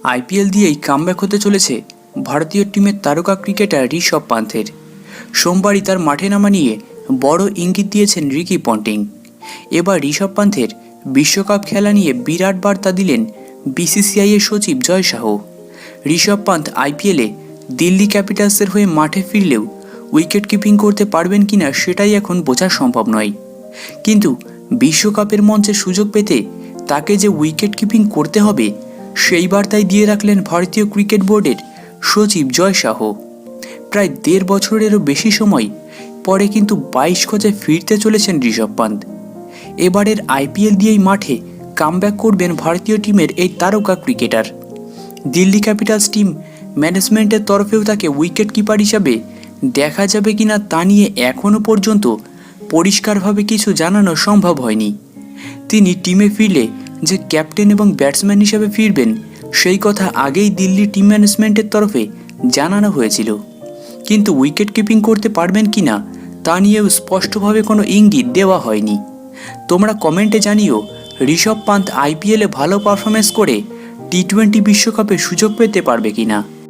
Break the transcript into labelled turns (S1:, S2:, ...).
S1: IPL দিয়েই comeback হতে চলেছে ভারতীয় টিমের তারকা ক্রিকেটার ঋষভ পান্থের। সোমবারই তার মাঠে নামা নিয়ে বড় ইঙ্গিত দিয়েছেন রিকি পন্টিং। এবার ঋষভ পান্থের বিশ্বকাপ খেলা নিয়ে বিরাট বার্তা দিলেন বিসিসিআইয়ের সচিব জয় শাহ। ঋষভ পান্থ আইপিএলে দিল্লি ক্যাপিটালসের হয়ে মাঠে ফিরলেও উইকেট কিপিং করতে পারবেন কিনা সেটাই এখন বোঝা সম্ভব নয়, কিন্তু বিশ্বকাপের মঞ্চে সুযোগ পেতে তাকে যে উইকেট কিপিং করতে হবে সেই বার্তাই দিয়ে রাখলেন ভারতীয় ক্রিকেট বোর্ডের সচিব জয় শাহ। প্রায় ১.৫ বছরেরও বেশি সময় পরে কিন্তু ২২ গজে ফিরতে চলেছেন ঋষভ পান্থ। এবারের আইপিএল দিয়েই মাঠে কামব্যাক করবেন ভারতীয় টিমের এই তারকা ক্রিকেটার। দিল্লি ক্যাপিটালস টিম ম্যানেজমেন্টের তরফেও তাকে উইকেট কিপার হিসাবে দেখা যাবে কিনা তা নিয়ে এখনও পর্যন্ত পরিষ্কারভাবে কিছু জানানো সম্ভব হয়নি। তিনি টিমে ফিরলে যে ক্যাপ্টেন এবং ব্যাটসম্যান হিসেবে ফিরবেন সেই কথা আগেই দিল্লি টিম ম্যানেজমেন্টের তরফে জানানো হয়েছিল, কিন্তু উইকেট কিপিং করতে পারবেন কিনা তা নিয়েও স্পষ্টভাবে কোনো ইঙ্গিত দেওয়া হয়নি। তোমরা কমেন্টে জানিও ঋষভ পান্থ আইপিএলে ভালো পারফরমেন্স করে টি-20 বিশ্বকাপে সুযোগ পেতে পারবে কিনা।